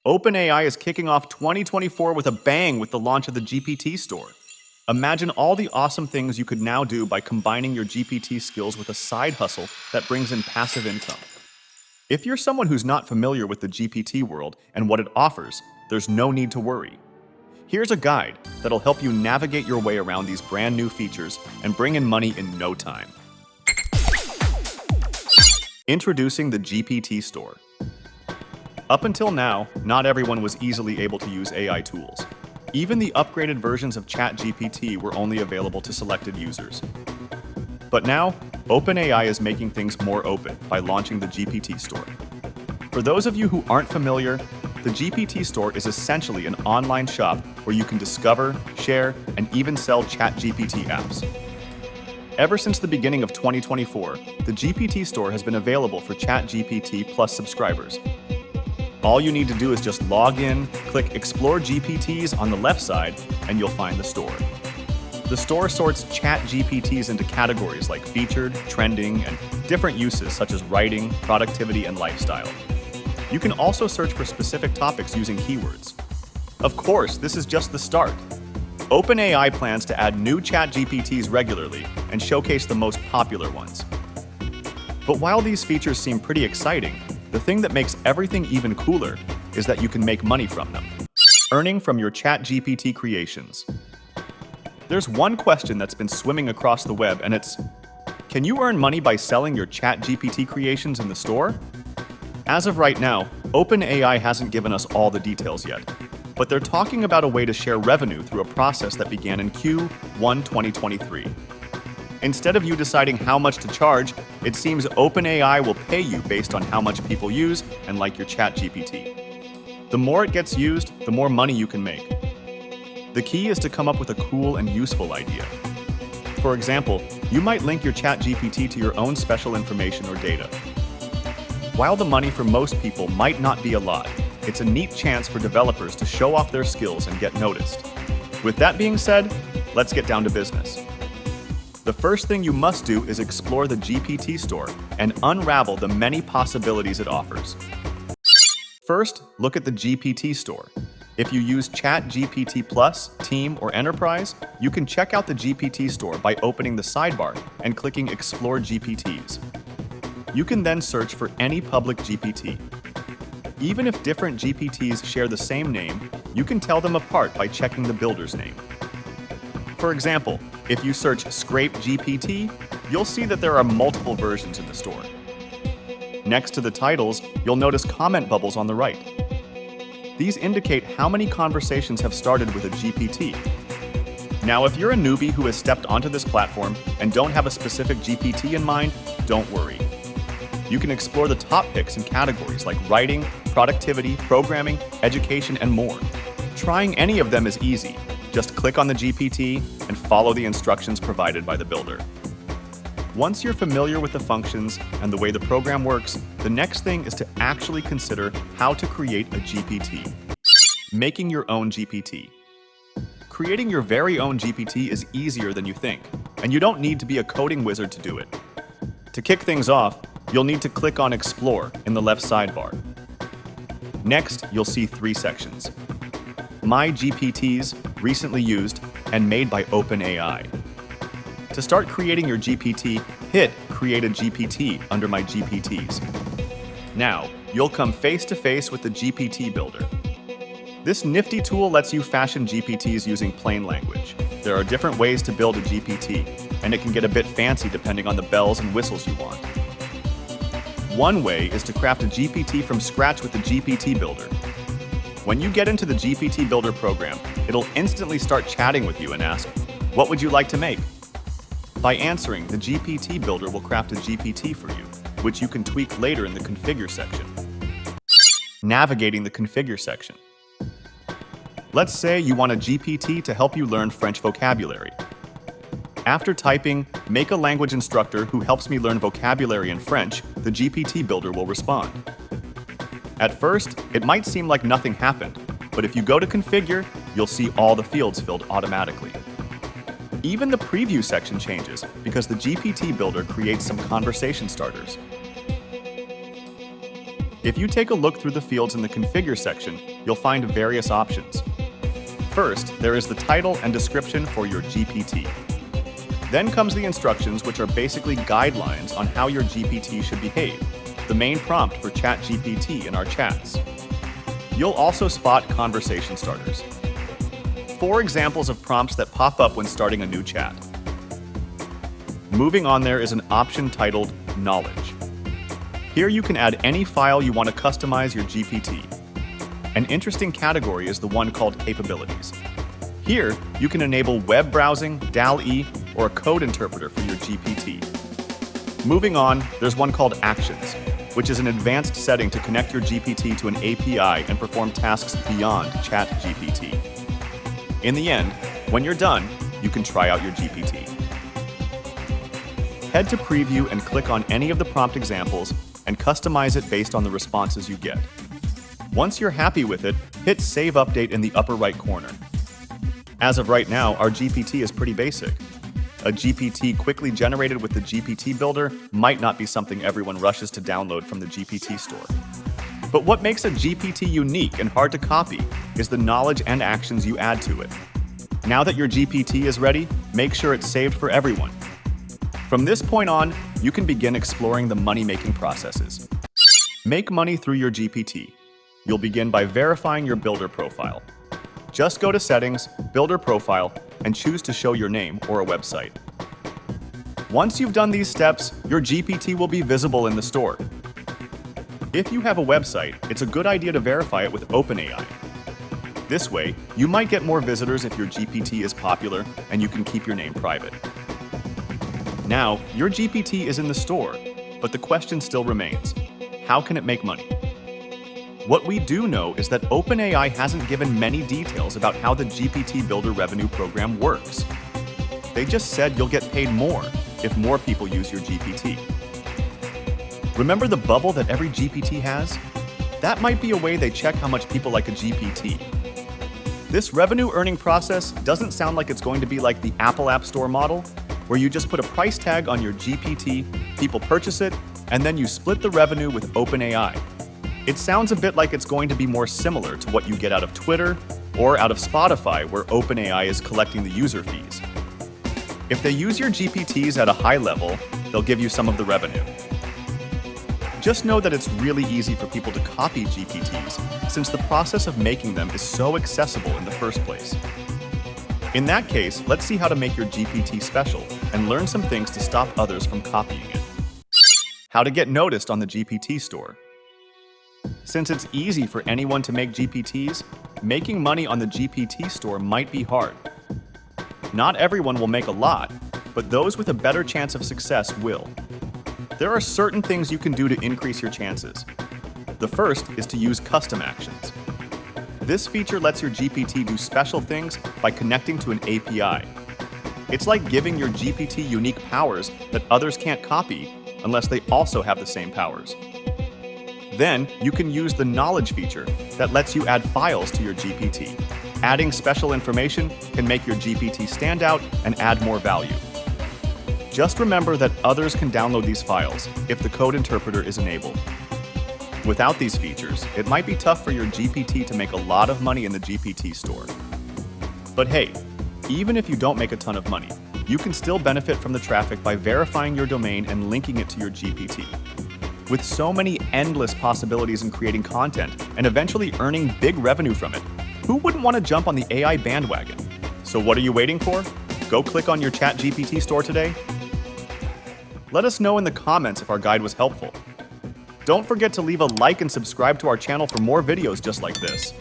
OpenAI is kicking off 2024 with a bang with the launch of the GPT Store. Imagine all the awesome things you could now do by combining your GPT skills with a side hustle that brings in passive income. If you're someone who's not familiar with the GPT world and what it offers, there's no need to worry. Here's a guide that'll help you navigate your way around these brand new features and bring in money in no time. Introducing the GPT Store. Up until now, not everyone was easily able to use AI tools. Even the upgraded versions of ChatGPT were only available to selected users. But now, OpenAI is making things more open by launching the GPT Store. For those of you who aren't familiar, the GPT Store is essentially an online shop where you can discover, share, and even sell ChatGPT apps. Ever since the beginning of 2024, the GPT Store has been available for ChatGPT Plus subscribers. All you need to do is just log in, click Explore GPTs on the left side, and you'll find the store. The store sorts ChatGPTs into categories like featured, trending, and different uses such as writing, productivity, and lifestyle. You can also search for specific topics using keywords. Of course, this is just the start. OpenAI plans to add new ChatGPTs regularly and showcase the most popular ones. But while these features seem pretty exciting, the thing that makes everything even cooler is that you can make money from them. Earning from your GPT Creations. There's one question that's been swimming across the web, and it's, can you earn money by selling your GPT Creations in the store? As of right now, OpenAI hasn't given us all the details yet, but they're talking about a way to share revenue through a process that began in Q1 2023. Instead of you deciding how much to charge, it seems OpenAI will pay you based on how much people use and like your ChatGPT. The more it gets used, the more money you can make. The key is to come up with a cool and useful idea. For example, you might link your ChatGPT to your own special information or data. While the money for most people might not be a lot, it's a neat chance for developers to show off their skills and get noticed. With that being said, let's get down to business. The first thing you must do is explore the GPT Store and unravel the many possibilities it offers. First, look at the GPT Store. If you use ChatGPT Plus, Team, or Enterprise, you can check out the GPT Store by opening the sidebar and clicking Explore GPTs. You can then search for any public GPT. Even if different GPTs share the same name, you can tell them apart by checking the builder's name. For example, if you search Scrape GPT, you'll see that there are multiple versions in the store. Next to the titles, you'll notice comment bubbles on the right. These indicate how many conversations have started with a GPT. Now, if you're a newbie who has stepped onto this platform and don't have a specific GPT in mind, don't worry. You can explore the top picks in categories like writing, productivity, programming, education, and more. Trying any of them is easy. Just click on the GPT and follow the instructions provided by the builder. Once you're familiar with the functions and the way the program works, the next thing is to actually consider how to create a GPT. Making your own GPT. Creating your very own GPT is easier than you think, and you don't need to be a coding wizard to do it. To kick things off, you'll need to click on Explore in the left sidebar. Next, you'll see three sections. My GPTs, recently used, and made by OpenAI. To start creating your GPT, hit Create a GPT under My GPTs. Now, you'll come face to face with the GPT Builder. This nifty tool lets you fashion GPTs using plain language. There are different ways to build a GPT, and it can get a bit fancy depending on the bells and whistles you want. One way is to craft a GPT from scratch with the GPT Builder. When you get into the GPT Builder program, it'll instantly start chatting with you and ask, what would you like to make? By answering, the GPT Builder will craft a GPT for you, which you can tweak later in the Configure section. Navigating the Configure section. Let's say you want a GPT to help you learn French vocabulary. After typing, make a language instructor who helps me learn vocabulary in French, the GPT Builder will respond. At first, it might seem like nothing happened, but if you go to Configure, you'll see all the fields filled automatically. Even the preview section changes because the GPT Builder creates some conversation starters. If you take a look through the fields in the Configure section, you'll find various options. First, there is the title and description for your GPT. Then comes the instructions, which are basically guidelines on how your GPT should behave, the main prompt for ChatGPT in our chats. You'll also spot conversation starters. 4 examples of prompts that pop up when starting a new chat. Moving on, there is an option titled Knowledge. Here you can add any file you want to customize your GPT. An interesting category is the one called Capabilities. Here, you can enable web browsing, DALL-E, or a code interpreter for your GPT. Moving on, there's one called Actions, which is an advanced setting to connect your GPT to an API and perform tasks beyond ChatGPT. In the end, when you're done, you can try out your GPT. Head to Preview and click on any of the prompt examples and customize it based on the responses you get. Once you're happy with it, hit Save Update in the upper right corner. As of right now, our GPT is pretty basic. A GPT quickly generated with the GPT Builder might not be something everyone rushes to download from the GPT Store. But what makes a GPT unique and hard to copy is the knowledge and actions you add to it. Now that your GPT is ready, make sure it's saved for everyone. From this point on, you can begin exploring the money-making processes. Make money through your GPT. You'll begin by verifying your Builder profile. Just go to Settings, Builder Profile, and choose to show your name or a website. Once you've done these steps, your GPT will be visible in the store. If you have a website, it's a good idea to verify it with OpenAI. This way, you might get more visitors if your GPT is popular, and you can keep your name private. Now, your GPT is in the store, but the question still remains: how can it make money? What we do know is that OpenAI hasn't given many details about how the GPT Builder revenue program works. They just said you'll get paid more if more people use your GPT. Remember the bubble that every GPT has? That might be a way they check how much people like a GPT. This revenue earning process doesn't sound like it's going to be like the Apple App Store model, where you just put a price tag on your GPT, people purchase it, and then you split the revenue with OpenAI. It sounds a bit like it's going to be more similar to what you get out of Twitter or out of Spotify, where OpenAI is collecting the user fees. If they use your GPTs at a high level, they'll give you some of the revenue. Just know that it's really easy for people to copy GPTs, since the process of making them is so accessible in the first place. In that case, let's see how to make your GPT special and learn some things to stop others from copying it. How to get noticed on the GPT Store. Since it's easy for anyone to make GPTs, making money on the GPT Store might be hard. Not everyone will make a lot, but those with a better chance of success will. There are certain things you can do to increase your chances. The first is to use custom actions. This feature lets your GPT do special things by connecting to an API. It's like giving your GPT unique powers that others can't copy unless they also have the same powers. Then, you can use the Knowledge feature that lets you add files to your GPT. Adding special information can make your GPT stand out and add more value. Just remember that others can download these files if the code interpreter is enabled. Without these features, it might be tough for your GPT to make a lot of money in the GPT Store. But hey, even if you don't make a ton of money, you can still benefit from the traffic by verifying your domain and linking it to your GPT. With so many endless possibilities in creating content and eventually earning big revenue from it, who wouldn't want to jump on the AI bandwagon? So what are you waiting for? Go click on your ChatGPT store today. Let us know in the comments if our guide was helpful. Don't forget to leave a like and subscribe to our channel for more videos just like this.